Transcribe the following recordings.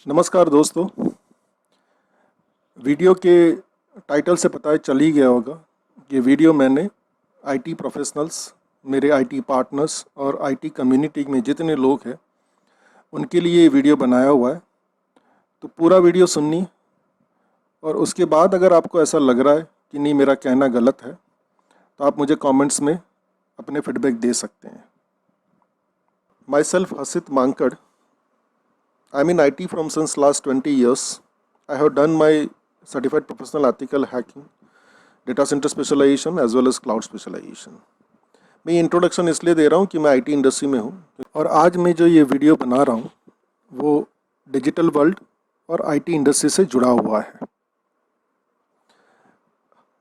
नमस्कार दोस्तों। वीडियो के टाइटल से पता चल ही गया होगा कि वीडियो मैंने आईटी प्रोफेशनल्स, मेरे आईटी पार्टनर्स और आईटी कम्युनिटी में जितने लोग हैं उनके लिए ये वीडियो बनाया हुआ है। तो पूरा वीडियो सुननी और उसके बाद अगर आपको ऐसा लग रहा है कि नहीं मेरा कहना गलत है तो आप मुझे कमेंट्स में अपने फीडबैक दे सकते हैं। Myself Hasit Mankad. I'm in IT from since last 20 years. I have done my certified professional ethical hacking, data center specialization as well as cloud specialization. मैं इंट्रोडक्शन इसलिए दे रहा हूँ कि मैं IT इंडस्ट्री में हूँ और आज मैं जो ये वीडियो बना रहा हूँ वो डिजिटल वर्ल्ड और IT इंडस्ट्री से जुड़ा हुआ है।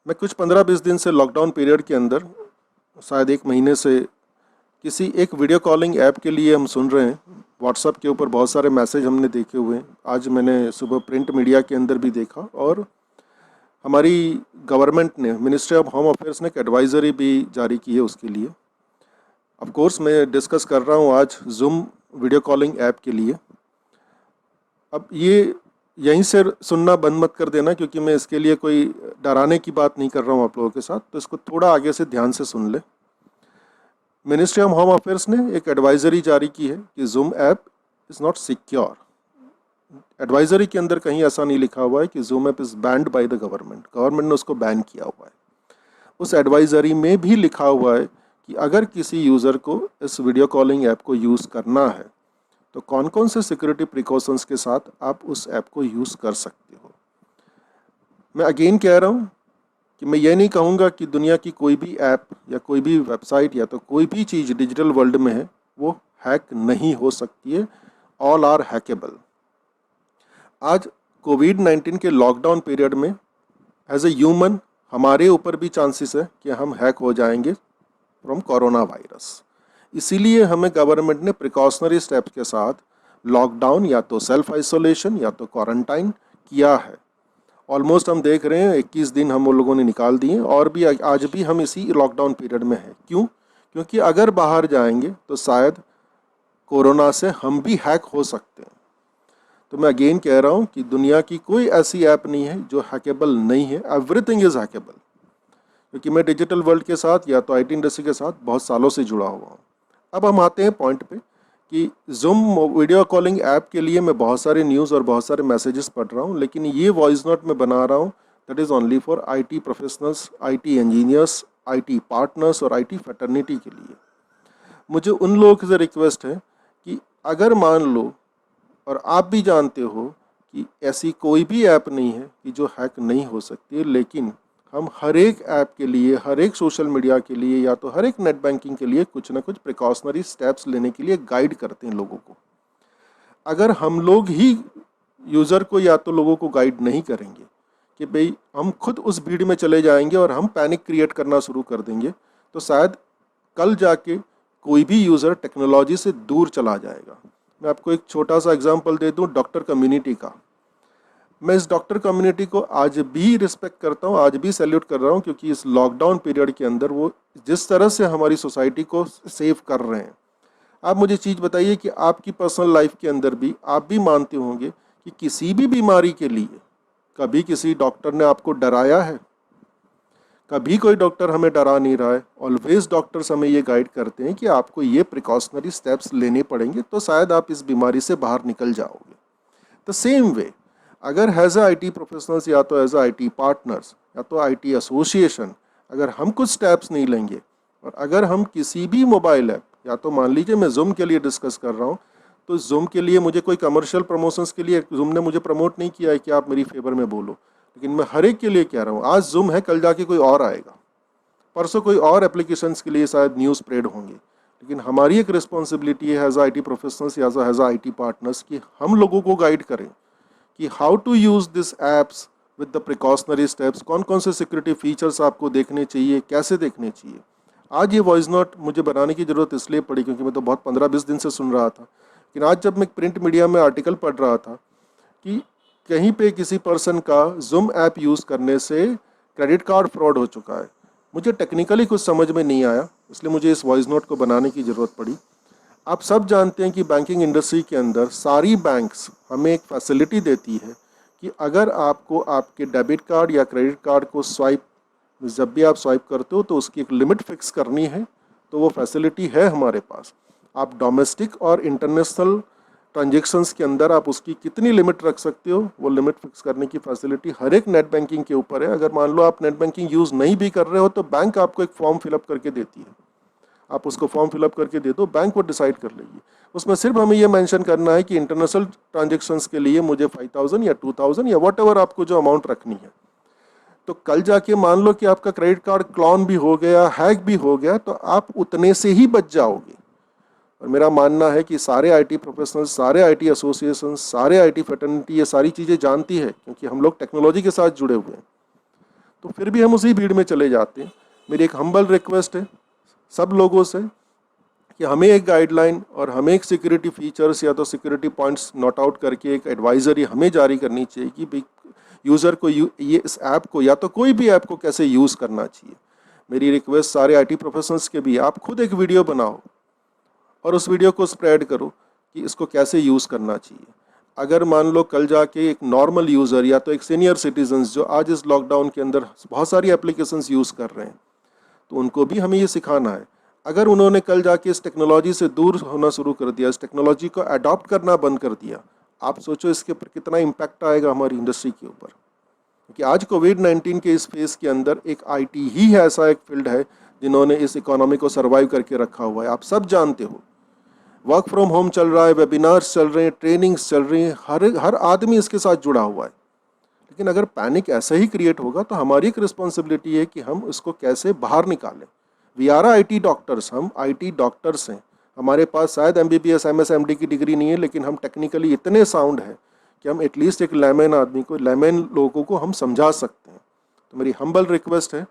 मैं कुछ 15-20 दिन से लॉकडाउन पीरियड के अंदर, शायद एक महीने से, किसी एक वीडियो कॉलिंग ऐप के लिए हम सुन रहे हैं। व्हाट्सएप के ऊपर बहुत सारे मैसेज हमने देखे हुए हैं। आज मैंने सुबह प्रिंट मीडिया के अंदर भी देखा और हमारी गवर्नमेंट ने, मिनिस्ट्री ऑफ होम अफेयर्स ने एक एडवाइजरी भी जारी की है उसके लिए। ऑफ कोर्स मैं डिस्कस कर रहा हूँ आज जूम वीडियो कॉलिंग ऐप के लिए। अब ये यहीं से सुनना बंद मत कर देना, क्योंकि मैं इसके लिए कोई डराने की बात नहीं कर रहा हूँ आप लोगों के साथ, तो इसको थोड़ा आगे से ध्यान से सुन ले। मिनिस्ट्री ऑफ होम अफेयर्स ने एक एडवाइजरी जारी की है कि zoom app is not secure. Advisory के अंदर कहीं ऐसा नहीं लिखा हुआ है कि zoom app is band by the government. Government ने उसको बैन किया हुआ है। उस एडवाइजरी में भी लिखा हुआ है कि अगर किसी यूज़र को इस वीडियो कॉलिंग ऐप को यूज़ करना है तो कौन कौन से सिक्योरिटी प्रिकॉशंस के साथ आप उस ऐप को यूज़ कर सकते हो। मैं अगेन कह रहा हूँ कि मैं ये नहीं कहूँगा कि दुनिया की कोई भी ऐप या कोई भी वेबसाइट या तो कोई भी चीज़ डिजिटल वर्ल्ड में है वो हैक नहीं हो सकती है। All are hackable. आज कोविड-19 के लॉकडाउन पीरियड में एज ए ह्यूमन हमारे ऊपर भी चांसेस है कि हम हैक हो जाएंगे फ्रॉम कोरोना वायरस। इसीलिए हमें गवर्नमेंट ने प्रिकॉशनरी स्टेप्स के साथ लॉकडाउन या तो सेल्फ आइसोलेशन या तो क्वारंटाइन किया है। ऑलमोस्ट हम देख रहे हैं 21 दिन हम लोगों ने निकाल दिए और भी आज भी हम इसी लॉकडाउन पीरियड में हैं। क्यों? क्योंकि अगर बाहर जाएंगे तो शायद कोरोना से हम भी हैक हो सकते हैं। तो मैं अगेन कह रहा हूं कि दुनिया की कोई ऐसी ऐप नहीं है जो हैकेबल नहीं है। Everything is hackable. क्योंकि मैं डिजिटल वर्ल्ड के साथ या तो IT इंडस्ट्री के साथ बहुत सालों से जुड़ा हुआ हूँ। अब हम आते हैं पॉइंट पे कि जूम वीडियो कॉलिंग ऐप के लिए मैं बहुत सारे न्यूज़ और बहुत सारे मैसेजेस पढ़ रहा हूँ, लेकिन ये वॉइस नोट मैं बना रहा हूँ that is only for IT professionals, IT engineers, IT partners और IT फैटर्निटी के लिए। मुझे उन लोगों से रिक्वेस्ट है कि अगर मान लो और आप भी जानते हो कि ऐसी कोई भी ऐप नहीं है कि जो हैक नहीं हो सकती है, लेकिन हम हर एक ऐप के लिए, हर एक सोशल मीडिया के लिए या तो हर एक नेट बैंकिंग के लिए कुछ ना कुछ प्रिकॉशनरी स्टेप्स लेने के लिए गाइड करते हैं लोगों को। अगर हम लोग ही यूज़र को या तो लोगों को गाइड नहीं करेंगे कि भाई हम खुद उस भीड़ में चले जाएंगे और हम पैनिक क्रिएट करना शुरू कर देंगे, तो शायद कल जाके कोई भी यूज़र टेक्नोलॉजी से दूर चला जाएगा। मैं आपको एक छोटा सा एग्जांपल दे दूं डॉक्टर कम्युनिटी का। मैं इस डॉक्टर कम्युनिटी को आज भी रिस्पेक्ट करता हूँ, आज भी सैल्यूट कर रहा हूँ, क्योंकि इस लॉकडाउन पीरियड के अंदर वो जिस तरह से हमारी सोसाइटी को सेव कर रहे हैं। आप मुझे चीज़ बताइए कि आपकी पर्सनल लाइफ के अंदर भी आप भी मानते होंगे कि किसी भी बीमारी के लिए कभी किसी डॉक्टर ने आपको डराया है? कभी कोई डॉक्टर हमें डरा नहीं रहा है। ऑलवेज डॉक्टर्स हमें ये गाइड करते हैं कि आपको ये प्रिकॉशनरी स्टेप्स लेने पड़ेंगे तो शायद आप इस बीमारी से बाहर निकल जाओगे। द सेम वे अगर एज अ IT प्रोफेशनल्स या तो एज अ IT पार्टनर्स या तो IT एसोसिएशन अगर हम कुछ स्टेप्स नहीं लेंगे और अगर हम किसी भी मोबाइल ऐप, या तो मान लीजिए मैं जूम के लिए डिस्कस कर रहा हूँ, तो जूम के लिए मुझे कोई कमर्शियल प्रमोशंस के लिए जूम ने मुझे प्रमोट नहीं किया है कि आप मेरी फेवर में बोलो, लेकिन मैं हर एक के लिए कह रहा हूँ आज जूम है, कल जाके कोई और आएगा, परसों कोई और एप्लीकेशंस के लिए शायद न्यूज़ स्प्रेड होंगे। लेकिन हमारी एक रिस्पॉन्सिबिलिटी है एज IT प्रोफेशनल्स या एज IT पार्टनर्स कि हम लोगों को गाइड करें कि how to use this apps with the precautionary steps. कौन कौन से सिक्योरिटी फीचर्स आपको देखने चाहिए, कैसे देखने चाहिए। आज ये वॉइस नोट मुझे बनाने की ज़रूरत इसलिए पड़ी क्योंकि मैं तो बहुत 15-20 दिन से सुन रहा था, लेकिन आज जब मैं प्रिंट मीडिया में आर्टिकल पढ़ रहा था कि कहीं पे किसी पर्सन का जूम ऐप यूज़ करने से क्रेडिट कार्ड फ्रॉड हो चुका है, मुझे टेक्निकली कुछ समझ में नहीं आया, इसलिए मुझे इस वॉइस नोट को बनाने की ज़रूरत पड़ी। आप सब जानते हैं कि बैंकिंग इंडस्ट्री के अंदर सारी बैंक्स हमें एक फैसिलिटी देती है कि अगर आपको आपके डेबिट कार्ड या क्रेडिट कार्ड को जब भी आप स्वाइप करते हो तो उसकी एक लिमिट फिक्स करनी है, तो वो फैसिलिटी है हमारे पास। आप डोमेस्टिक और इंटरनेशनल ट्रांजेक्शन्स के अंदर आप उसकी कितनी लिमिट रख सकते हो, वो लिमिट फिक्स करने की फैसिलिटी हर एक नेट बैंकिंग के ऊपर है। अगर मान लो आप नेट बैंकिंग यूज़ नहीं भी कर रहे हो तो बैंक आपको एक फॉर्म फिलअप करके देती है, आप उसको फॉर्म फिलअप करके दे दो, बैंक वो डिसाइड कर लेगी। उसमें सिर्फ हमें ये मेंशन करना है कि इंटरनेशनल ट्रांजेक्शन्स के लिए मुझे 5000 या 2000 या वट एवर आपको जो अमाउंट रखनी है। तो कल जाके मान लो कि आपका क्रेडिट कार्ड क्लोन भी हो गया, हैक भी हो गया, तो आप उतने से ही बच जाओगे। और मेरा मानना है कि सारे आईटी प्रोफेशनल्स, सारे आईटी एसोसिएशन, सारे आईटी फ्रेटर्निटी ये सारी चीज़ें जानती है, क्योंकि हम लोग टेक्नोलॉजी के साथ जुड़े हुए हैं। तो फिर भी हम उसी भीड़ में चले जाते हैं। मेरी एक हम्बल रिक्वेस्ट है सब लोगों से कि हमें एक गाइडलाइन और हमें एक सिक्योरिटी फीचर्स या तो सिक्योरिटी पॉइंट्स नोट आउट करके एक एडवाइजरी हमें जारी करनी चाहिए कि भाई यूज़र को ये इस ऐप को या तो कोई भी ऐप को कैसे यूज़ करना चाहिए। मेरी रिक्वेस्ट सारे आईटी प्रोफेशनल्स के भी, आप खुद एक वीडियो बनाओ और उस वीडियो को स्प्रेड करो कि इसको कैसे यूज़ करना चाहिए। अगर मान लो कल जाके एक नॉर्मल यूज़र या तो एक सीनियर सिटीजन्स जो आज इस लॉकडाउन के अंदर बहुत सारी एप्लीकेशंस यूज़ कर रहे हैं, तो उनको भी हमें ये सिखाना है। अगर उन्होंने कल जाके इस टेक्नोलॉजी से दूर होना शुरू कर दिया, इस टेक्नोलॉजी को अडॉप्ट करना बंद कर दिया, आप सोचो इसके ऊपर कितना इम्पैक्ट आएगा हमारी इंडस्ट्री के ऊपर। क्योंकि आज कोविड-19 के इस फेज़ के अंदर एक आईटी ही ऐसा एक फील्ड है जिन्होंने इस इकोनॉमी को सर्वाइव करके रखा हुआ है। आप सब जानते हो, वर्क फ्रॉम होम चल रहा है, वेबिनार्स चल रहे हैं, ट्रेनिंग्स चल रही हैं, हर आदमी इसके साथ जुड़ा हुआ है। लेकिन अगर पैनिक ऐसा ही क्रिएट होगा तो हमारी एक रिस्पॉन्सिबिलिटी है कि हम इसको कैसे बाहर निकालें। वी आर आईटी डॉक्टर्स, हम आईटी डॉक्टर्स हैं। हमारे पास शायद एमबीबीएस एमएस एमडी की डिग्री नहीं है, लेकिन हम टेक्निकली इतने साउंड हैं कि हम एटलीस्ट एक लेमन आदमी को, लेमन लोगों को हम समझा सकते हैं। तो मेरी हम्बल रिक्वेस्ट है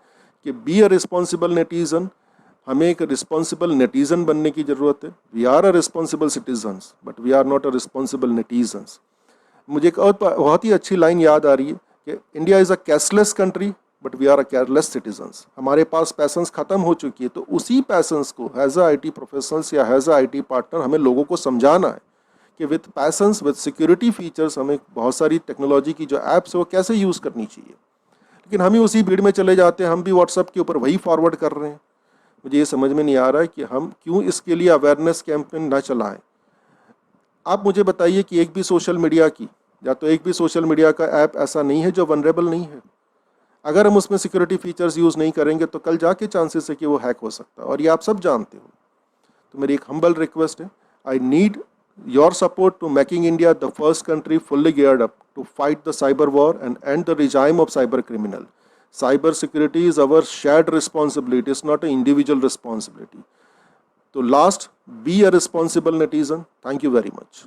कि बी अ रिस्पॉन्सिबल नेटिजन। हमें एक रिस्पॉन्सिबल नेटिजन बनने की ज़रूरत है। We are a responsible citizens but we are not a responsible netizens. मुझे एक और बहुत ही अच्छी लाइन याद आ रही है कि India is a cashless country but we are a careless citizens. हमारे पास पैसन्स ख़त्म हो चुकी है, तो उसी पैसन्स को एज अ आईटी प्रोफेशनल्स या एज अ आईटी पार्टनर हमें लोगों को समझाना है कि विथ पैसन्स, विथ सिक्योरिटी फीचर्स हमें बहुत सारी टेक्नोलॉजी की जो ऐप्स है वो कैसे यूज़ करनी चाहिए। लेकिन हम ही उसी भीड़ में चले जाते हैं, हम भी व्हाट्सएप के ऊपर वही फॉरवर्ड कर रहे हैं। मुझे ये समझ में नहीं आ रहा है कि हम क्यों इसके लिए अवेयरनेस कैंपेन ना चलाएं। आप मुझे बताइए कि एक भी सोशल मीडिया की या तो एक भी सोशल मीडिया का ऐप ऐसा नहीं है जो वनरेबल नहीं है। अगर हम उसमें सिक्योरिटी फीचर्स यूज़ नहीं करेंगे तो कल जाके चांसेस है कि वो हैक हो सकता है, और ये आप सब जानते हो। तो मेरी एक हम्बल रिक्वेस्ट है, I need your support to making India the first country fully geared up to fight the cyber war and and the regime of cyber criminal. Cyber security is our shared responsibility, it's not an individual responsibility. So last, be a responsible netizen. Thank you very much.